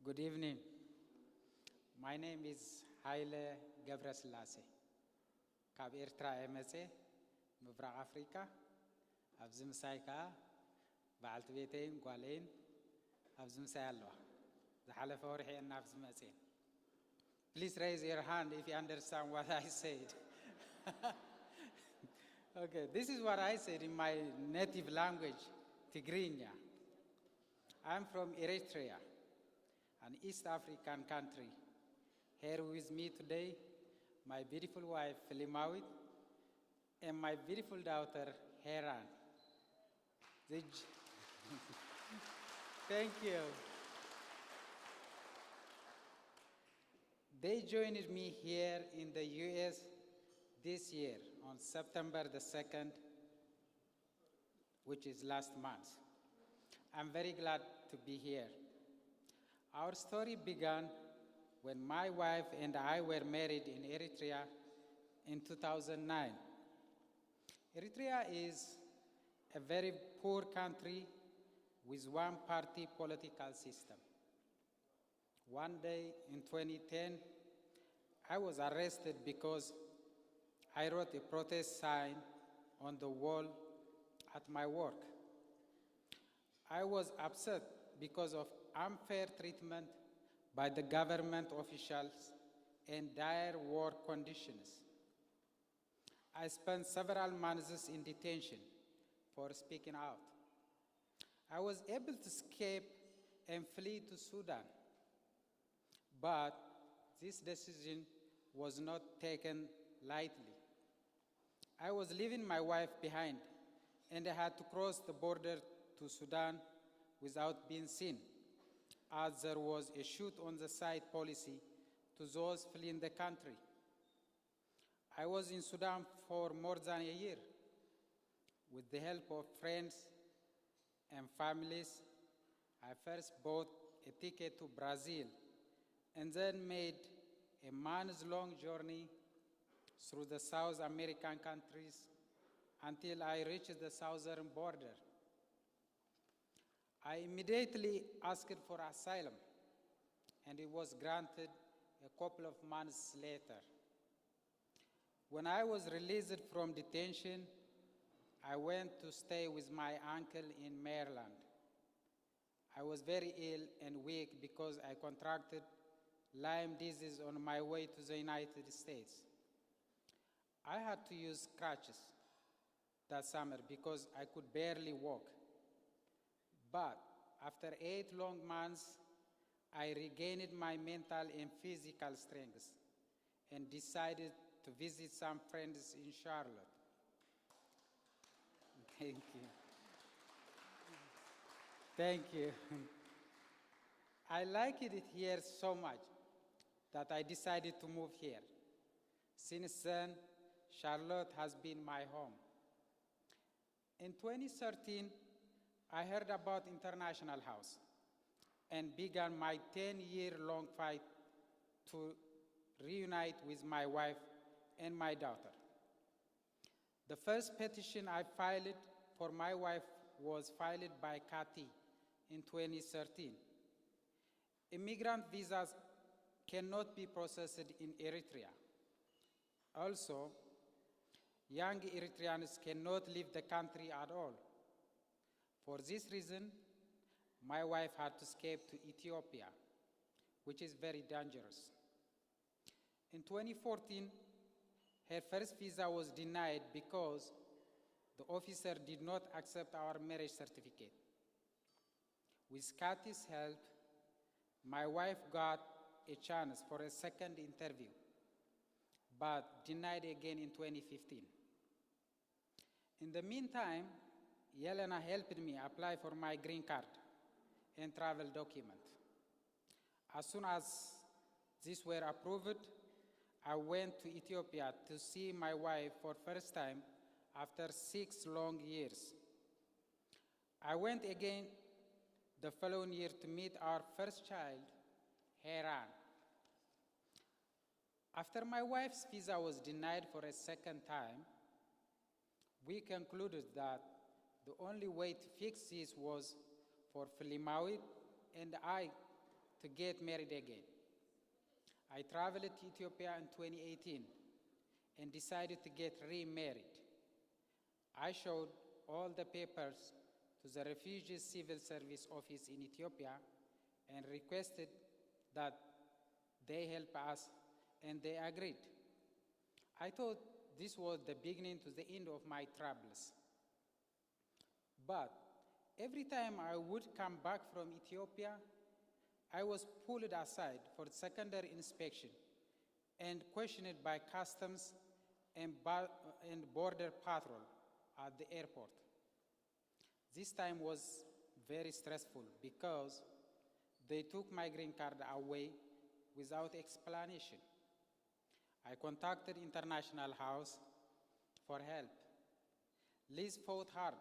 Good evening. My name is Haile Ghebreslasie. ካብ ኤርትራ የመጸ ምብራቅ አፍሪካ ኣብዚ ምሳይ ከዓ በዓልቲ ቤተይን ጓለይን ኣብዚ ምሳይ ኣለዋ ዝሓለፈ ወርሒና ኣብዚ መጸ Please raise your hand if you understand what I said. Okay, this is what I said in my native language, Tigrinya. I'm from Eritrea, an East African country. Here with me today, my beautiful wife, Filimawit, and my beautiful daughter, Heiran. Thank you. They joined me here in the US this year on September the 2nd, which is last month. I'm very glad to be here. Our story began when my wife and I were married in Eritrea in 2009. Eritrea is a very poor country with one-party political system. One day in 2010, I was arrested because I wrote a protest sign on the wall at my work. I was upset because of unfair treatment by the government officials and dire work conditions. I spent several months in detention for speaking out. I was able to escape and flee to Sudan, but this decision was not taken lightly. I was leaving my wife behind, and I had to cross the border to Sudan without being seen, as there was a shoot-on-the-side policy to those fleeing the country. I was in Sudan for more than a year. With the help of friends and families, I first bought a ticket to Brazil and then made a months-long journey through the South American countries until I reached the southern border. I immediately asked for asylum, and it was granted a couple of months later. When I was released from detention, I went to stay with my uncle in Maryland. I was very ill and weak because I contracted Lyme disease on my way to the United States. I had to use crutches that summer because I could barely walk. But after 8 long months, I regained my mental and physical strength and decided to visit some friends in Charlotte. Thank you. Thank you. I liked it here so much that I decided to move here. Since then, Charlotte has been my home. In 2013, I heard about International House and began my 10-year-long fight to reunite with my wife and my daughter. The first petition I filed for my wife was filed by Kati in 2013. Immigrant visas cannot be processed in Eritrea. Also, young Eritreans cannot leave the country at all. For this reason, my wife had to escape to Ethiopia, which is very dangerous. In 2014, her first visa was denied because the officer did not accept our marriage certificate. With Kati's help, my wife got a chance for a second interview, but denied again in 2015. In the meantime, Yelena helped me apply for my green card and travel document. As soon as these were approved, I went to Ethiopia to see my wife for the first time after 6 long years. I went again the following year to meet our first child, Heiran. After my wife's visa was denied for a second time, we concluded that the only way to fix this was for Filimawit and I to to get married again. I traveled to Ethiopia in 2018 and decided to get remarried. I showed all the papers to the Refugee Civil Service Office in Ethiopia and requested that they help us, and they agreed. I thought this was the beginning to the end of my troubles. But every time I would come back from Ethiopia, I was pulled aside for secondary inspection and questioned by customs and border patrol at the airport. This time was very stressful because they took my green card away without explanation. I contacted International House for help. Liz fought hard,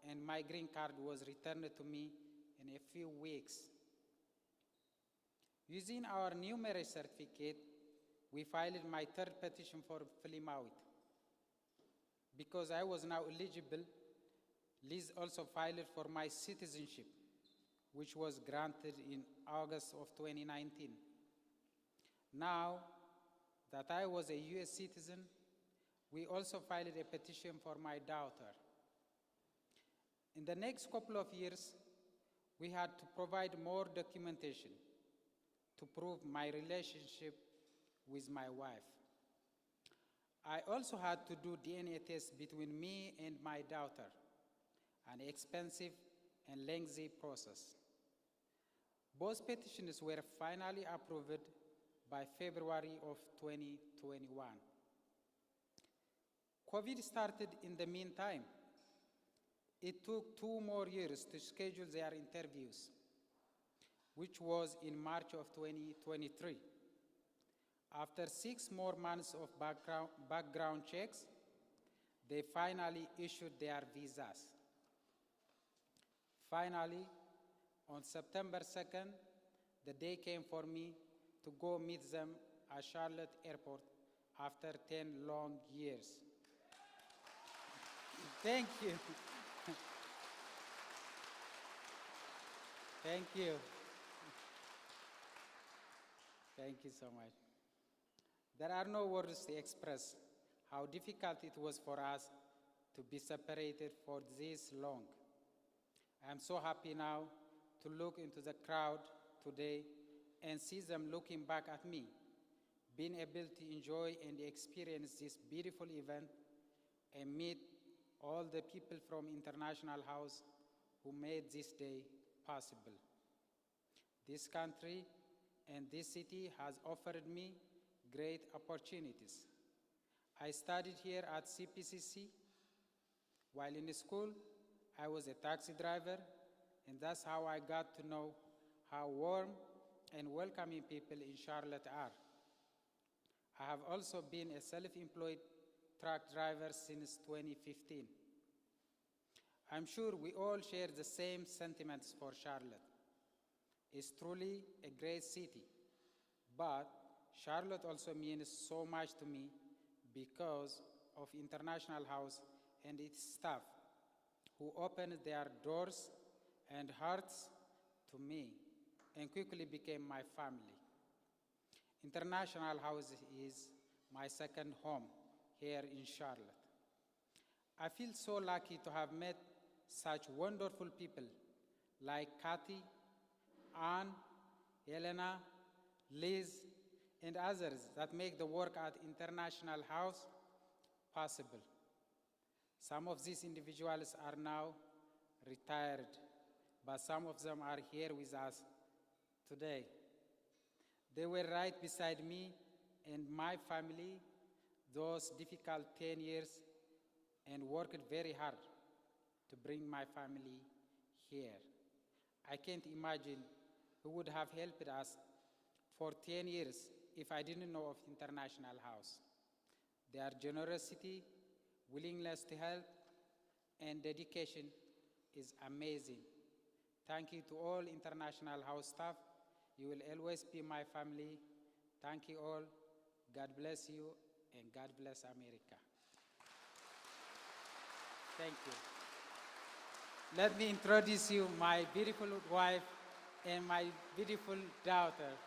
and my green card was returned to me in a few weeks. Using our new marriage certificate, we filed my third petition for Filimawit. Because I was now eligible, Liz also filed for my citizenship, which was granted in August of 2019. Now that I was a US citizen, we also filed a petition for my daughter. In the next couple of years, we had to provide more documentation to prove my relationship with my wife. I also had to do DNA tests between me and my daughter, an expensive and lengthy process. Both petitions were finally approved by February of 2021. COVID started in the meantime. It took 2 more years to schedule their interviews, which was in March of 2023. After 6 more months of background checks, they finally issued their visas. Finally, on September 2nd, the day came for me to go meet them at Charlotte Airport after 10 long years. Thank you. Thank you. Thank you so much. There are no words to express how difficult it was for us to be separated for this long. I am so happy now to look into the crowd today and see them looking back at me, being able to enjoy and experience this beautiful event and meet all the people from International House who made this day possible. This country and this city has offered me great opportunities. I studied here at CPCC. While in school, I was a taxi driver, and that's how I got to know how warm and welcoming people in Charlotte are. I have also been a self-employed truck driver since 2015. I'm sure we all share the same sentiments for Charlotte. It's truly a great city, but Charlotte also means so much to me because of International House and its staff, who opened their doors and hearts to me and quickly became my family. International House is my second home here in Charlotte. I feel so lucky to have met such wonderful people like Kathy, Anne, Helena, Liz, and others that make the work at International House possible. Some of these individuals are now retired, but some of them are here with us today. They were right beside me and my family those difficult 10 years and worked very hard to bring my family here. I can't imagine who would have helped us for 10 years if I didn't know of International House. Their generosity, willingness to help, and dedication is amazing. Thank you to all International House staff. You will always be my family. Thank you all. God bless you, and God bless America. Thank you. Let me introduce you my beautiful wife, and my beautiful daughter.